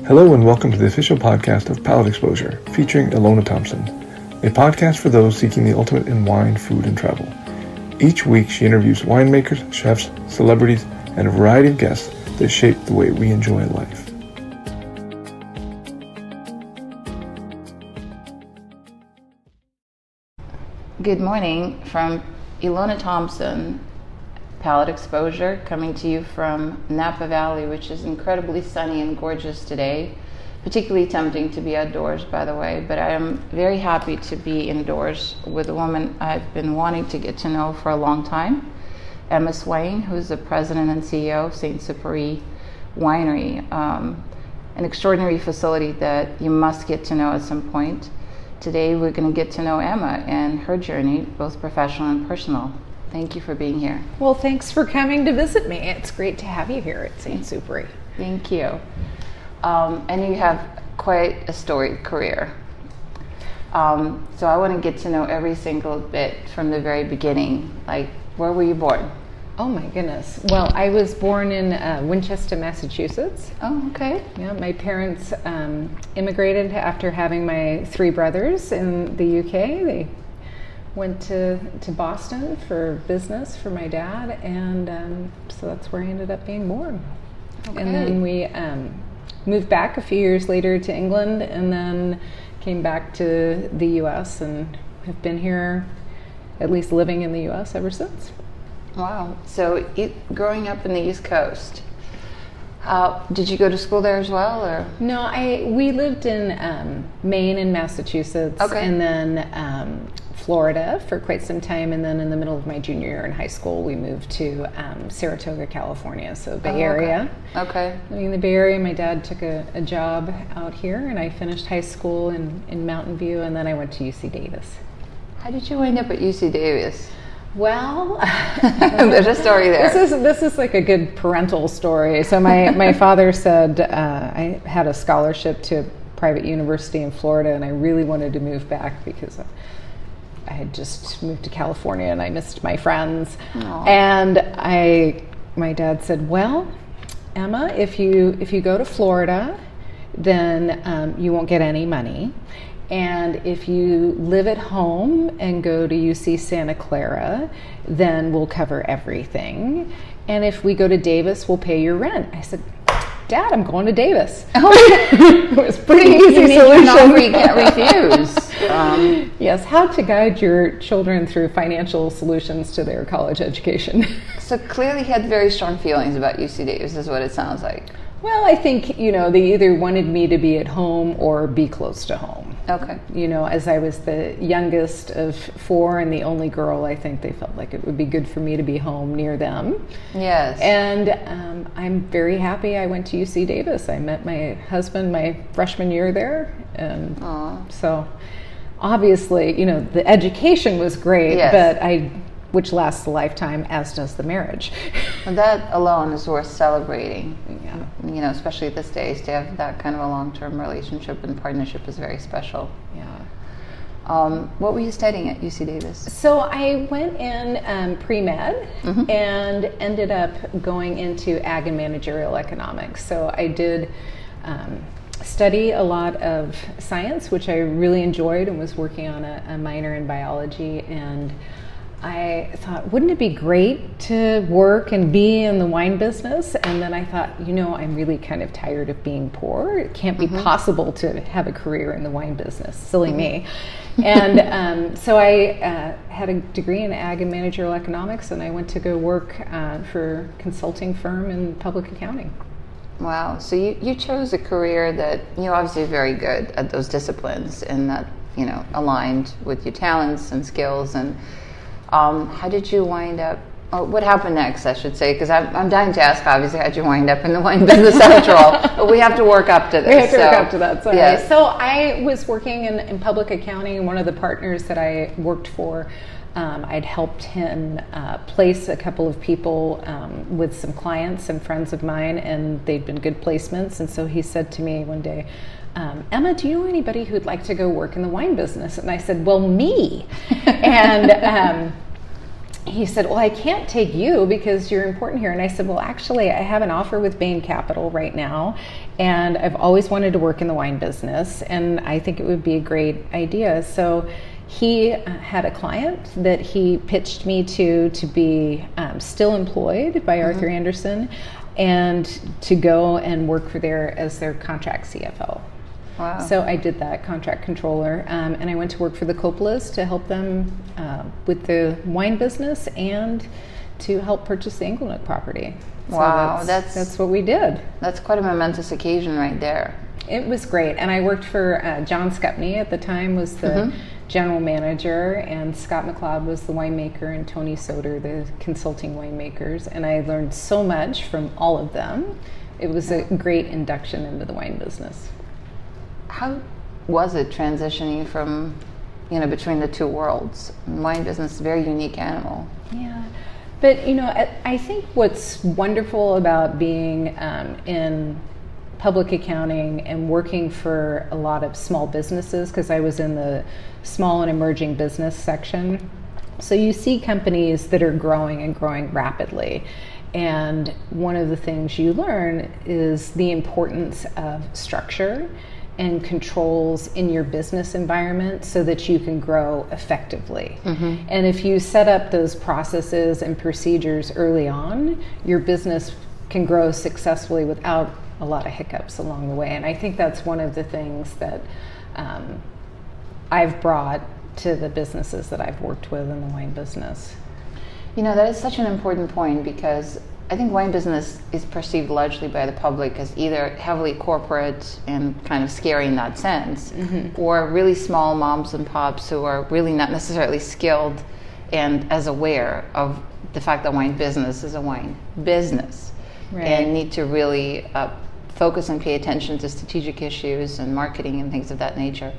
Hello and welcome to the official podcast of Palate Exposure, featuring Ilona Thompson, a podcast for those seeking the ultimate in wine, food, and travel. Each week she interviews winemakers, chefs, celebrities, and a variety of guests that shape the way we enjoy life. Good morning from Ilona Thompson, Palate Exposure, coming to you from Napa Valley, which is incredibly sunny and gorgeous today. Particularly tempting to be outdoors, by the way, but I am very happy to be indoors with a woman I've been wanting to get to know for a long time, Emma Swain, who's the president and CEO of St. Supery Winery, an extraordinary facility that you must get to know at some point. Today we're going to get to know Emma and her journey, both professional and personal. Thank you for being here. Well, thanks for coming to visit me. It's great to have you here at St. Supery. Thank you. And you have quite a storied career. So I want to get to know every single bit from the very beginning. Like, where were you born? Oh my goodness. Well, I was born in Winchester, Massachusetts. Oh, okay. Yeah, my parents immigrated after having my three brothers in the UK. They went to Boston for business for my dad, and so that's where I ended up being born. Okay. And then we moved back a few years later to England, and then came back to the U.S. and have been here, at least living in the U.S. ever since. Wow. So growing up in the East Coast, did you go to school there as well, or? No, we lived in Maine and Massachusetts, okay. And then Florida for quite some time, and then in the middle of my junior year in high school, we moved to Saratoga, California, so Bay Area. Okay. Living in the Bay Area, my dad took a job out here, and I finished high school in Mountain View, and then I went to UC Davis. How did you wind up at UC Davis? Well, there's a story there. This is like a good parental story. So my father said I had a scholarship to a private university in Florida, and I really wanted to move back because I had just moved to California and I missed my friends. Aww. And my dad said, well, Emma, if you go to Florida, then you won't get any money. And if you live at home and go to UC Santa Clara, then we'll cover everything. And if we go to Davis, we'll pay your rent. I said, Dad, I'm going to Davis. Oh. It was pretty easy solution. You can't refuse. Yes, how to guide your children through financial solutions to their college education. So clearly he had very strong feelings about UC Davis, is what it sounds like. Well, I think, they either wanted me to be at home or be close to home. Okay. As I was the youngest of four and the only girl, I think they felt like it would be good for me to be home near them. Yes. And I'm very happy I went to UC Davis. I met my husband my freshman year there. And so obviously, the education was great, yes. But which lasts a lifetime, as does the marriage. And that alone is worth celebrating. Yeah. Especially at this stage, to have that kind of a long-term relationship and partnership is very special. Yeah. What were you studying at UC Davis? So I went in pre-med and ended up going into ag and managerial economics. So I did study a lot of science, which I really enjoyed, and was working on a minor in biology. And I thought, wouldn't it be great to work and be in the wine business? And then I thought, I'm really kind of tired of being poor. It can't be possible to have a career in the wine business. Silly me. And so I had a degree in ag and managerial economics, and I went to go work for a consulting firm in public accounting. Wow. So you chose a career that, obviously very good at those disciplines, and that, aligned with your talents and skills. And how did you wind up, what happened next, I should say, because I'm dying to ask, obviously, how'd you wind up in the wine business after all? But we have to work up to this. We have to work up to that, sorry. Yes. So I was working in public accounting, and one of the partners that I worked for, I'd helped him place a couple of people with some clients and friends of mine, and they'd been good placements. And so he said to me one day, Emma, do you know anybody who'd like to go work in the wine business? And I said, well, me. And he said, well, I can't take you because you're important here. And I said, well, actually, I have an offer with Bain Capital right now, and I've always wanted to work in the wine business, and I think it would be a great idea. So he had a client that he pitched me to be still employed by Arthur Andersen, and to go and work as their contract CFO. Wow. So I did that, contract controller, and I went to work for the Coppolas to help them with the wine business and to help purchase the Engelnook property. So wow, that's what we did. That's quite a momentous occasion right there. It was great, and I worked for John Scupney at the time, was the general manager, and Scott McLeod was the winemaker, and Tony Soder the consulting winemakers, and I learned so much from all of them. It was a great induction into the wine business. How was it transitioning from, between the two worlds? Wine business is a very unique animal. Yeah, but I think what's wonderful about being in public accounting and working for a lot of small businesses, because I was in the small and emerging business section, so you see companies that are growing and growing rapidly. And one of the things you learn is the importance of structure and controls in your business environment so that you can grow effectively. And if you set up those processes and procedures early on, your business can grow successfully without a lot of hiccups along the way. And I think that's one of the things that I've brought to the businesses that I've worked with in the wine business. That is such an important point, because I think wine business is perceived largely by the public as either heavily corporate and kind of scary in that sense, or really small moms and pops who are really not necessarily skilled and as aware of the fact that wine business is a wine business, and need to really focus and pay attention to strategic issues and marketing and things of that nature.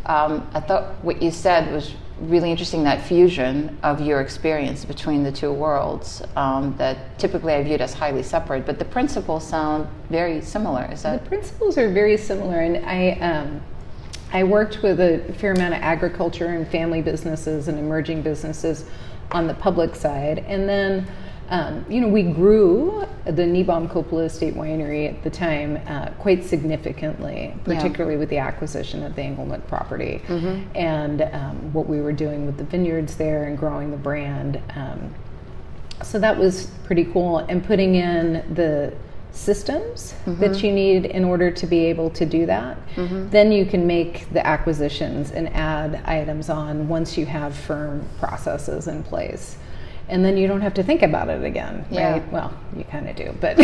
I thought what you said was really interesting, that fusion of your experience between the two worlds that typically I viewed as highly separate, but the principles sound very similar. Is that? The principles are very similar, and I worked with a fair amount of agriculture and family businesses and emerging businesses on the public side, and then we grew the Niebaum Coppola Estate Winery at the time quite significantly, particularly with the acquisition of the Engelnook property, and what we were doing with the vineyards there and growing the brand. So that was pretty cool, and putting in the systems that you need in order to be able to do that. Then you can make the acquisitions and add items on once you have firm processes in place. And then you don't have to think about it again, right? Well, you kind of do, but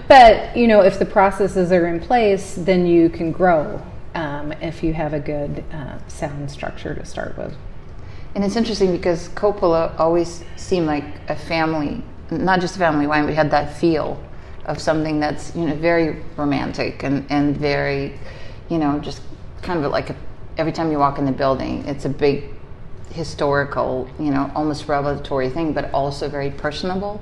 but if the processes are in place, then you can grow if you have a good sound structure to start with. And it's interesting because Coppola always seemed like a family, not just a family wine, but had that feel of something that's very romantic and very just kind of like every time you walk in the building, it's a big historical, almost revelatory thing, but also very personable.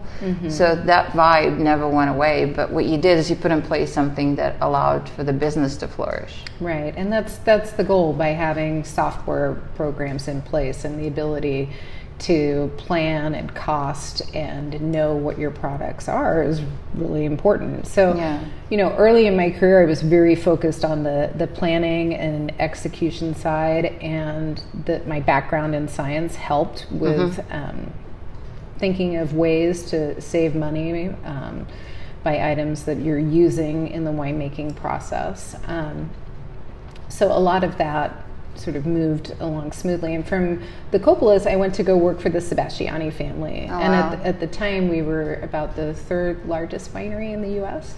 So that vibe never went away, but what you did is you put in place something that allowed for the business to flourish. Right, and that's the goal, by having software programs in place and the ability to plan and cost and know what your products are is really important. So, early in my career, I was very focused on the planning and execution side, and my background in science helped with thinking of ways to save money by items that you're using in the winemaking process. So a lot of that sort of moved along smoothly. And from the Coppolas, I went to go work for the Sebastiani family. Oh, and wow. at the time, we were about the third largest winery in the U.S.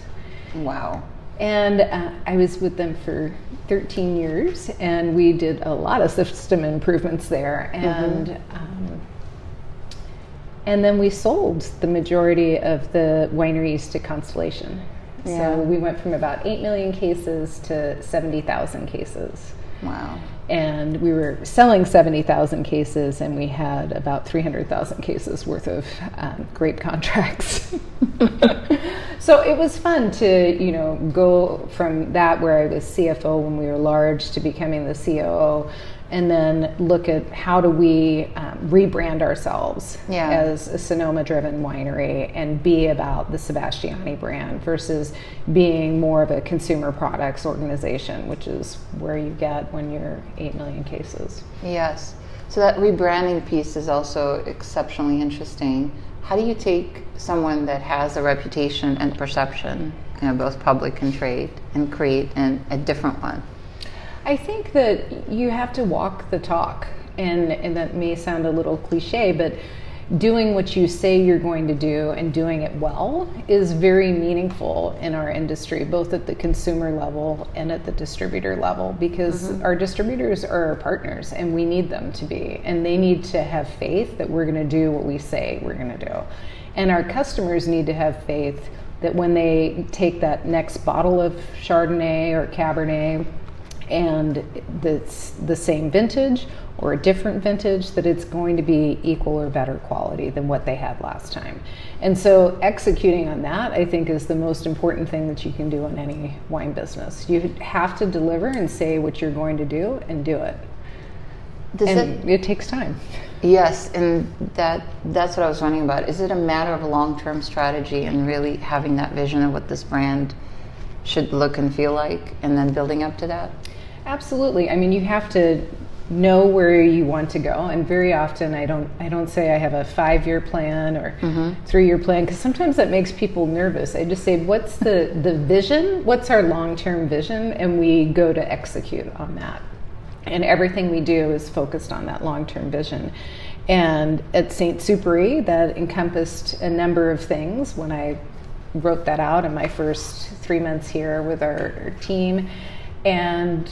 Wow. And I was with them for 13 years, and we did a lot of system improvements there. And then we sold the majority of the wineries to Constellation. So we went from about 8 million cases to 70,000 cases. Wow. And we were selling 70,000 cases, and we had about 300,000 cases worth of grape contracts. So it was fun to, go from that, where I was CFO when we were large, to becoming the COO, and then look at how do we rebrand ourselves Yeah. as a Sonoma-driven winery and be about the Sebastiani brand versus being more of a consumer products organization, which is where you get when you're 8 million cases. Yes. So that rebranding piece is also exceptionally interesting. How do you take someone that has a reputation and perception, both public and trade, and create a different one? I think that you have to walk the talk, and that may sound a little cliche, but doing what you say you're going to do and doing it well is very meaningful in our industry, both at the consumer level and at the distributor level, because our distributors are our partners and we need them to be, and they need to have faith that we're going to do what we say we're going to do. And our customers need to have faith that when they take that next bottle of Chardonnay or Cabernet and it's the same vintage or a different vintage, that it's going to be equal or better quality than what they had last time. And so executing on that, I think, is the most important thing that you can do in any wine business. You have to deliver and say what you're going to do and do it. It takes time. Yes, and that's what I was wondering about. Is it a matter of a long-term strategy and really having that vision of what this brand should look and feel like, and then building up to that? Absolutely. I mean, you have to know where you want to go, and very often I don't say I have a 5-year plan or 3-year plan, because sometimes that makes people nervous. I just say, what's the vision? What's our long-term vision? And we go to execute on that. And everything we do is focused on that long-term vision. And at St. Supery, that encompassed a number of things when I wrote that out in my first 3 months here with our team. And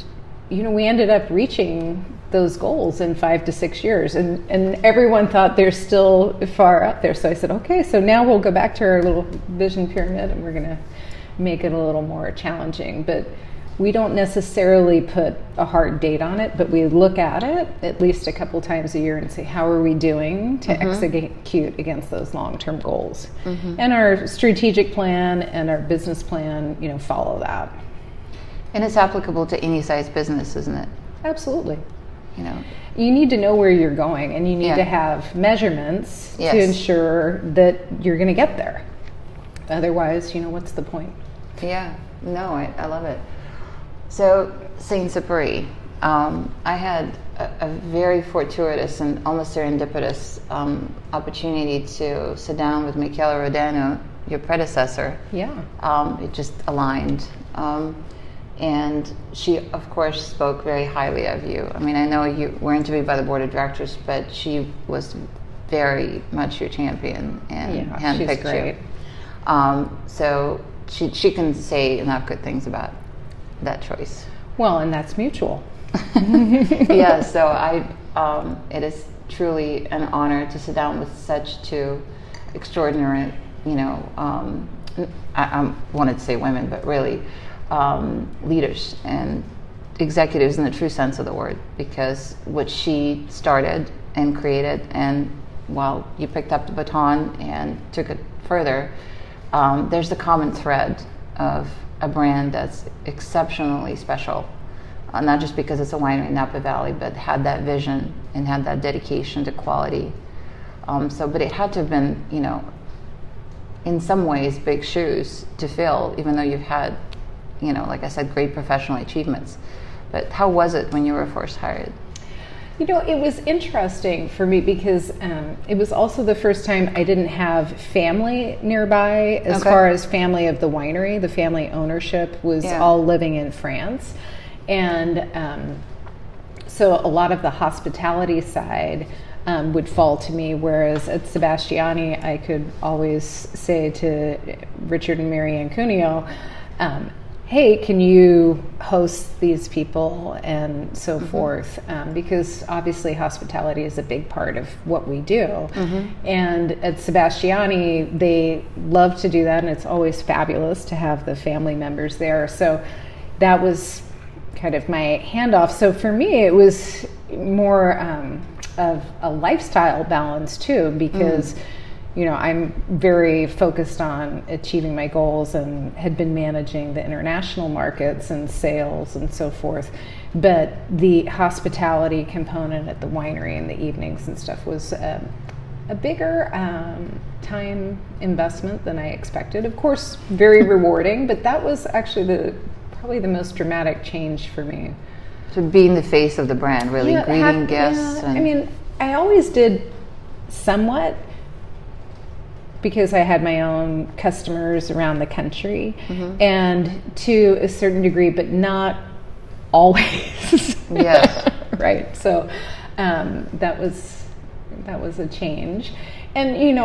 we ended up reaching those goals in 5 to 6 years, and everyone thought they're still far up there. So I said, okay, so now we'll go back to our little vision pyramid and we're going to make it a little more challenging. But we don't necessarily put a hard date on it, but we look at it at least a couple times a year and say, how are we doing to execute against those long-term goals? And our strategic plan and our business plan, follow that. And it's applicable to any size business, isn't it? Absolutely. You need to know where you're going, and you need to have measurements to ensure that you're going to get there. Otherwise, what's the point? Yeah. No, I love it. So, St. Supery, I had a very fortuitous and almost serendipitous opportunity to sit down with Michele Rodano, your predecessor. Yeah. It just aligned. And she, of course, spoke very highly of you. I mean, I know you were interviewed by the board of directors, but she was very much your champion and handpicked you. So she can say enough good things about that choice. Well, and that's mutual. Yeah, so it is truly an honor to sit down with such two extraordinary, I wanted to say women, but really leaders and executives in the true sense of the word, because what she started and created, and while you picked up the baton and took it further, there's the common thread of a brand that's exceptionally special, not just because it's a winery in Napa Valley, but had that vision and had that dedication to quality. But it had to have been, in some ways, big shoes to fill, even though you've had, like I said, great professional achievements. But how was it when you were first hired? It was interesting for me because it was also the first time I didn't have family nearby as far as family of the winery. The family ownership was all living in France. And so a lot of the hospitality side would fall to me, whereas at Sebastiani, I could always say to Richard and Mary Ancunio, hey, can you host these people and so forth? Because obviously hospitality is a big part of what we do. And at Sebastiani, they love to do that, and it's always fabulous to have the family members there. So that was kind of my handoff. So for me, it was more of a lifestyle balance too, because I'm very focused on achieving my goals and had been managing the international markets and sales and so forth. But the hospitality component at the winery in the evenings and stuff was a bigger time investment than I expected. Of course, very rewarding, but that was actually probably the most dramatic change for me. So being the face of the brand, really greeting guests. Yeah, I mean, I always did somewhat, because I had my own customers around the country, and to a certain degree, but not always. Yes. Right. So that was a change. And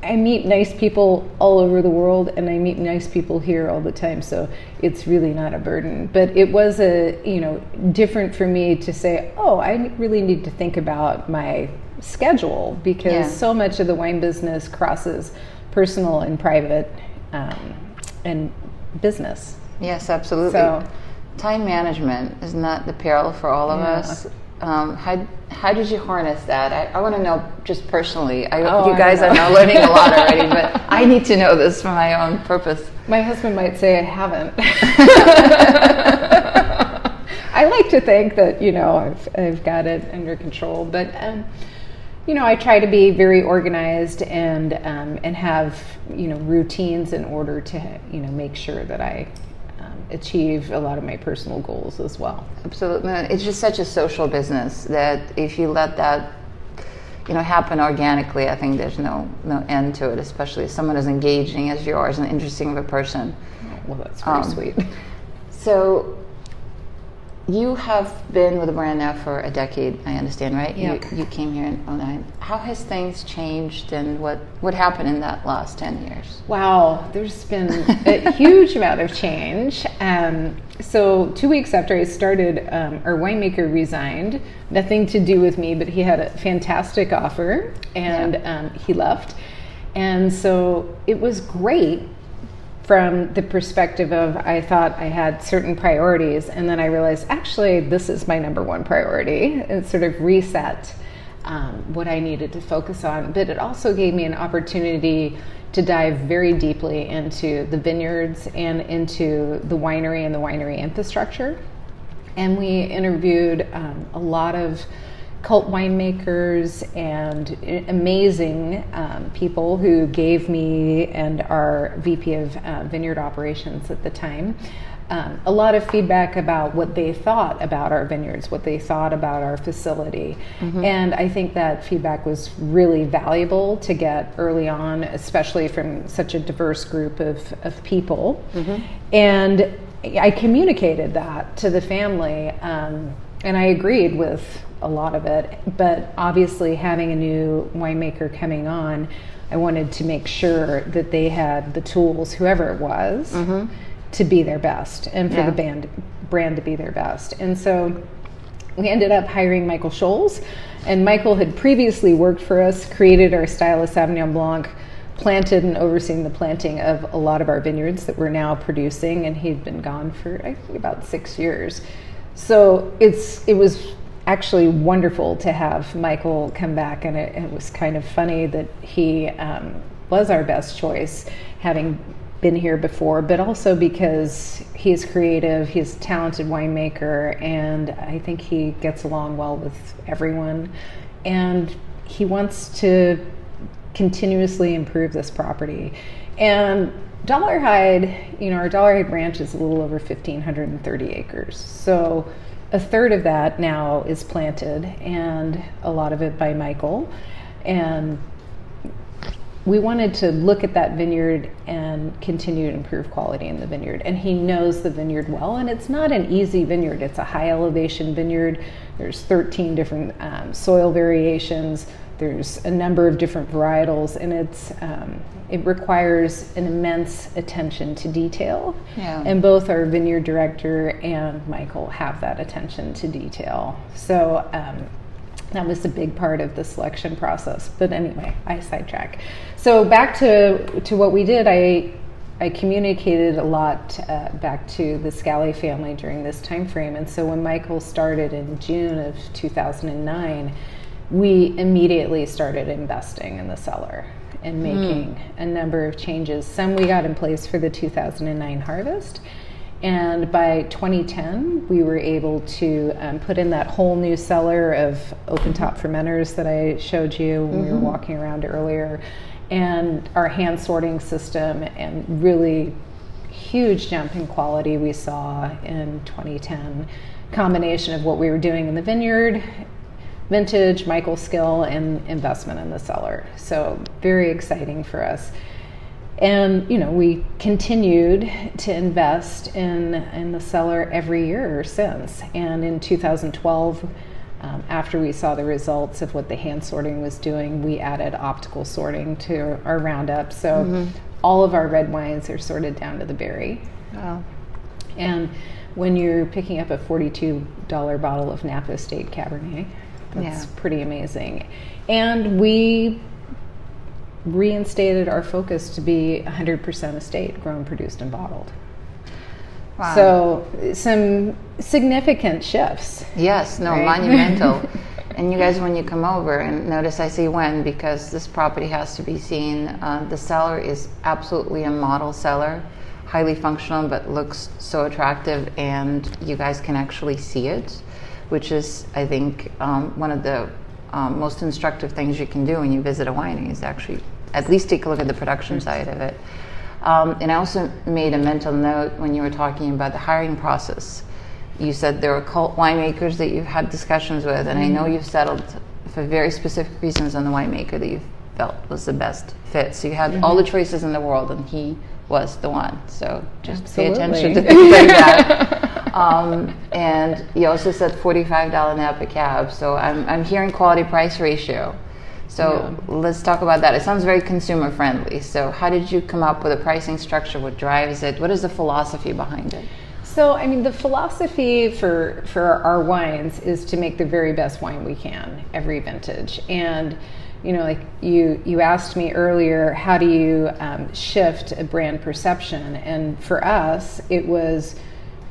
I meet nice people all over the world, and I meet nice people here all the time, so it's really not a burden. But it was different for me to say, oh, I really need to think about my schedule, because so much of the wine business crosses personal and private and business. Yes, absolutely. So, time management is not the peril for all of us. How did you harness that? I want to know just personally. You guys are now learning a lot already, but I need to know this for my own purpose. My husband might say I haven't. I like to think that I've got it under control, but I try to be very organized and have routines in order to make sure that I achieve a lot of my personal goals as well. Absolutely. It's just such a social business that if you let that happen organically, I think there's no end to it, especially if someone as engaging as yours and interesting of a person. Well, that's pretty sweet. So you have been with the brand now for a decade, I understand, right? Yeah. You came here in 2009. How has things changed, and what happened in that last 10 years? Wow, there's been a huge amount of change. So 2 weeks after I started, our winemaker resigned. Nothing to do with me, but he had a fantastic offer, and he left. And so it was great from the perspective of, I thought I had certain priorities, and then I realized, actually, this is my number one priority, and sort of reset what I needed to focus on. But it also gave me an opportunity to dive very deeply into the vineyards and into the winery and the winery infrastructure. And we interviewed a lot of cult winemakers and amazing people who gave me and our VP of vineyard operations at the time a lot of feedback about what they thought about our vineyards, what they thought about our facility. And I think that feedback was really valuable to get early on, especially from such a diverse group of people. And I communicated that to the family, and I agreed with a lot of it, but obviously having a new winemaker coming on, I wanted to make sure that they had the tools, whoever it was, to be their best, and for the brand to be their best. And so we ended up hiring Michael Scholes, and Michael had previously worked for us, created our style of Sauvignon Blanc, planted and overseen the planting of a lot of our vineyards that we're now producing, and he'd been gone for I think about 6 years. So it was actually wonderful to have Michael come back, and it was kind of funny that he was our best choice, having been here before, but also because he's creative, he's a talented winemaker, and I think he gets along well with everyone, and he wants to continuously improve this property. And Dollarhide, our Dollarhide ranch is a little over 1,530 acres. So a third of that now is planted, and a lot of it by Michael. And we wanted to look at that vineyard and continue to improve quality in the vineyard. And he knows the vineyard well, and it's not an easy vineyard. It's a high elevation vineyard. There's 13 different soil variations. There's a number of different varietals, and it requires an immense attention to detail. Yeah. And both our vineyard director and Michael have that attention to detail. So that was a big part of the selection process. But anyway, I sidetrack. So back to what we did, I communicated a lot back to the Scally family during this time frame. And so when Michael started in June of 2009, we immediately started investing in the cellar. and making a number of changes. Some we got in place for the 2009 harvest. And by 2010, we were able to put in that whole new cellar of open-top fermenters that I showed you when we were walking around earlier, and our hand sorting system, and really huge jump in quality we saw in 2010. Combination of what we were doing in the vineyard, vintage, Michael's skill, and investment in the cellar. So very exciting for us. And we continued to invest in the cellar every year since. And in 2012, after we saw the results of what the hand sorting was doing, we added optical sorting to our roundup. So all of our red wines are sorted down to the berry. Wow. And when you're picking up a $42 bottle of Napa Estate Cabernet, that's pretty amazing. And we reinstated our focus to be 100% estate, grown, produced, and bottled. Wow. So some significant shifts. Yes, no, right? monumental. And you guys, when you come over, and notice I say when, because this property has to be seen, the cellar is absolutely a model cellar, highly functional, but looks so attractive, and you guys can actually see it, which is, I think, one of the most instructive things you can do when you visit a winery is actually at least take a look at the production side of it. And I also made a mental note when you were talking about the hiring process. You said there were cult winemakers that you've had discussions with, and I know you've settled for very specific reasons on the winemaker that you felt was the best fit. So you had all the choices in the world, and he was the one. So just pay attention to things like that. And you also said $45 Napa Cab. So I'm hearing quality price ratio. So let's talk about that. It sounds very consumer friendly. So how did you come up with a pricing structure? What drives it? What is the philosophy behind it? So, I mean, the philosophy for our wines is to make the very best wine we can every vintage. And, like you asked me earlier, how do you shift a brand perception? And for us, it was,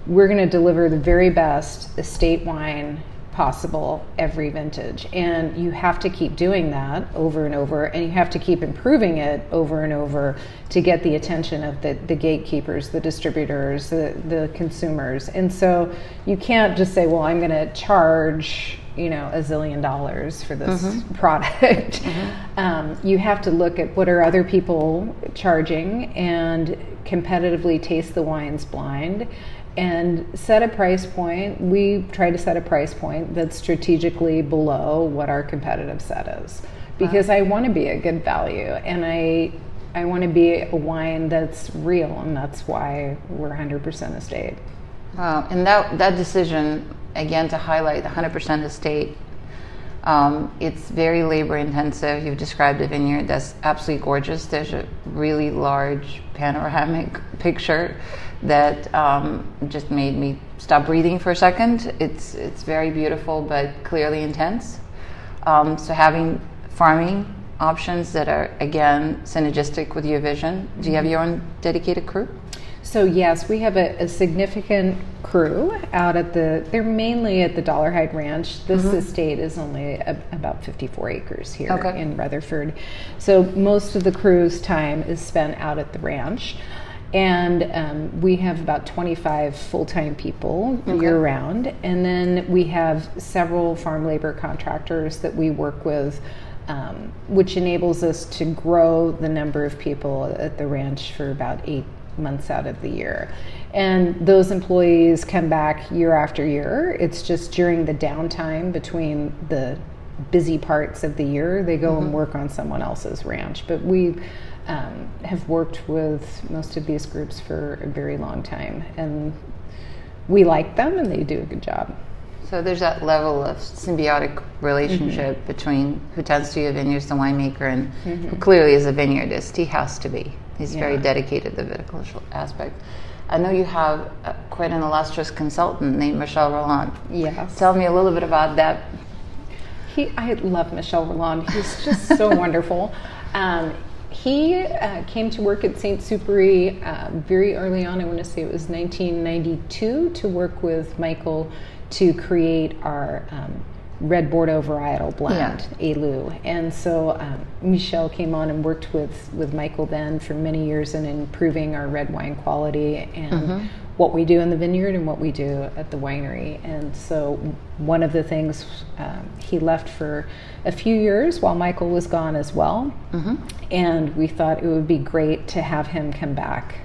we're going to deliver the very best estate wine possible every vintage, and you have to keep doing that over and over, and you have to keep improving it over and over to get the attention of the gatekeepers, the distributors, the consumers. And so you can't just say, well, I'm going to charge $1 zillion for this product. You have to look at what are other people charging and competitively taste the wines blind and set a price point. We try to set a price point that's strategically below what our competitive set is, because I want to be a good value, and I want to be a wine that's real, and that's why we're 100% estate. Wow, and that decision, again, to highlight the 100% estate, it's very labor intensive. You've described a vineyard that's absolutely gorgeous. There's a really large panoramic picture that just made me stop breathing for a second. It's very beautiful, but clearly intense. So having farming options that are, again, synergistic with your vision. Do you have your own dedicated crew? So yes, we have a significant crew out at they're mainly at the Dollarhide Ranch. This estate is only about 54 acres here in Rutherford. So most of the crew's time is spent out at the ranch. And we have about 25 full-time people year-round. And then we have several farm labor contractors that we work with, which enables us to grow the number of people at the ranch for about 8 months out of the year. And those employees come back year after year. It's just during the downtime between the busy parts of the year, they go and work on someone else's ranch. But we have worked with most of these groups for a very long time, and we like them, and they do a good job. So there's that level of symbiotic relationship between who tends to be a vineyard, the winemaker, and who clearly is a vineyardist. He has to be. He's very dedicated to the viticultural aspect. I know you have quite an illustrious consultant named Michel Roland. Yes. Tell me a little bit about that. I love Michel Roland. He's just so wonderful. He came to work at St. Supery very early on. I want to say it was 1992, to work with Michael to create our red Bordeaux varietal blend, Elu. And so Michelle came on and worked with Michael then for many years in improving our red wine quality and what we do in the vineyard and what we do at the winery. And so one of the things, he left for a few years while Michael was gone as well. And we thought it would be great to have him come back.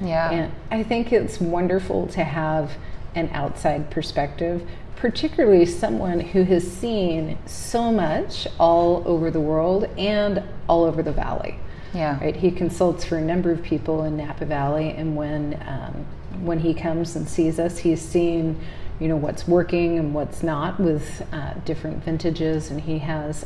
Yeah. And I think it's wonderful to have an outside perspective, particularly someone who has seen so much all over the world and all over the valley. Yeah. Right. He consults for a number of people in Napa Valley, and when he comes and sees us, he's seen, what's working and what's not with different vintages, and he has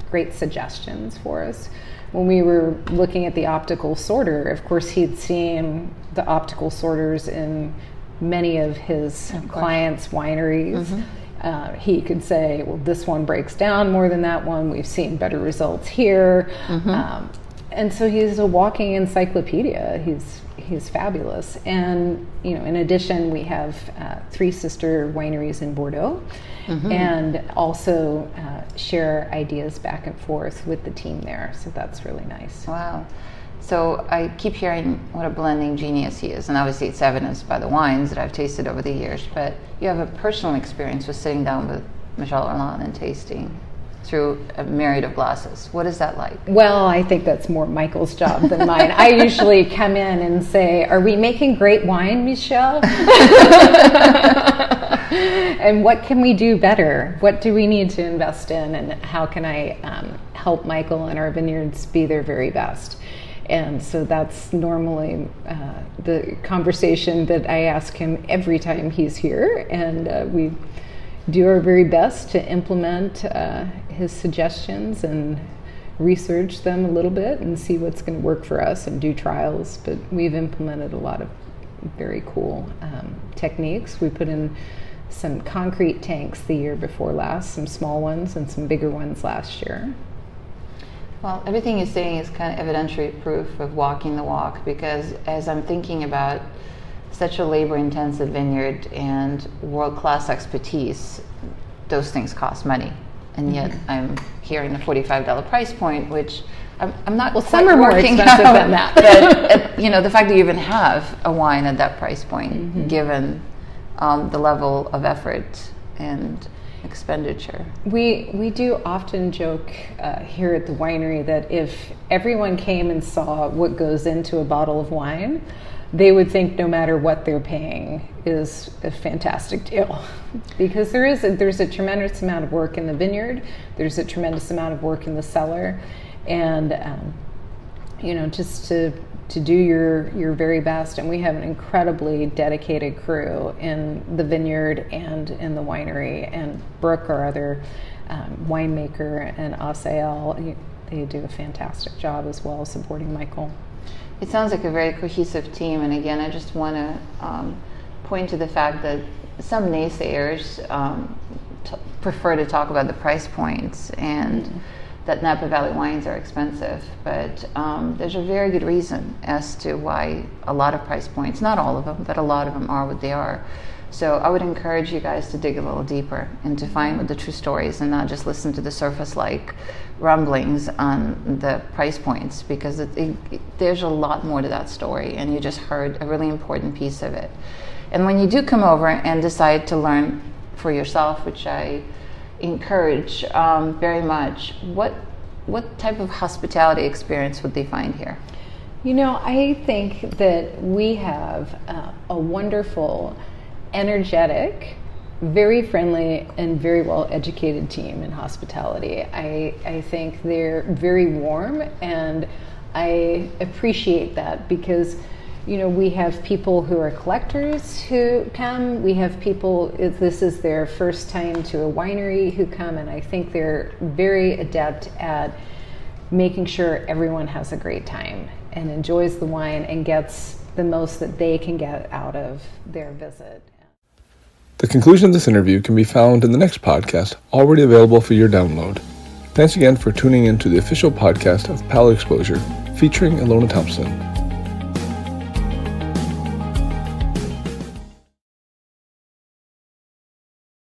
great suggestions for us. When we were looking at the optical sorter, of course, he'd seen the optical sorters in many of his clients' wineries. He could say, well, this one breaks down more than that one. We've seen better results here. And so he's a walking encyclopedia. He's fabulous. And, in addition, we have 3 sister wineries in Bordeaux and also share ideas back and forth with the team there. So that's really nice. Wow. So I keep hearing what a blending genius he is, and obviously it's evidenced by the wines that I've tasted over the years, but you have a personal experience with sitting down with Michel Orlan and tasting through a myriad of glasses. What is that like? Well, I think that's more Michael's job than mine. I usually come in and say, are we making great wine, Michel? And what can we do better? What do we need to invest in? And how can I help Michael and our vineyards be their very best? And so that's normally the conversation that I ask him every time he's here. And we do our very best to implement his suggestions and research them a little bit and see what's going to work for us and do trials. But we've implemented a lot of very cool techniques. We put in some concrete tanks the year before last, some small ones and some bigger ones last year. Well, everything you're saying is kind of evidentiary proof of walking the walk, because as I'm thinking about such a labor-intensive vineyard and world-class expertise, those things cost money. And yet I'm hearing a $45 price point, which I'm not quite some are more working expensive out, than that. But the fact that you even have a wine at that price point, given the level of effort and expenditure. We do often joke here at the winery that if everyone came and saw what goes into a bottle of wine, they would think no matter what they're paying is a fantastic deal. Because there's a tremendous amount of work in the vineyard, there's a tremendous amount of work in the cellar, and just to do your very best. And we have an incredibly dedicated crew in the vineyard and in the winery. And Brooke, our other winemaker, and Asael, they do a fantastic job as well supporting Michael. It sounds like a very cohesive team. And again, I just want to point to the fact that some naysayers prefer to talk about the price points and that Napa Valley wines are expensive, but there's a very good reason as to why a lot of price points, not all of them, but a lot of them are what they are. So I would encourage you guys to dig a little deeper and to find what the true story is, and not just listen to the surface-like rumblings on the price points, because there's a lot more to that story, and you just heard a really important piece of it. And when you do come over and decide to learn for yourself, which I encourage very much, what type of hospitality experience would they find here? I think that we have a wonderful, energetic, very friendly, and very well educated team in hospitality. I think they're very warm, and I appreciate that, because we have people who are collectors who come. We have people, if this is their first time to a winery, who come, and I think they're very adept at making sure everyone has a great time and enjoys the wine and gets the most that they can get out of their visit. The conclusion of this interview can be found in the next podcast, already available for your download. Thanks again for tuning in to the official podcast of Palate Exposure, featuring Ilona Thompson.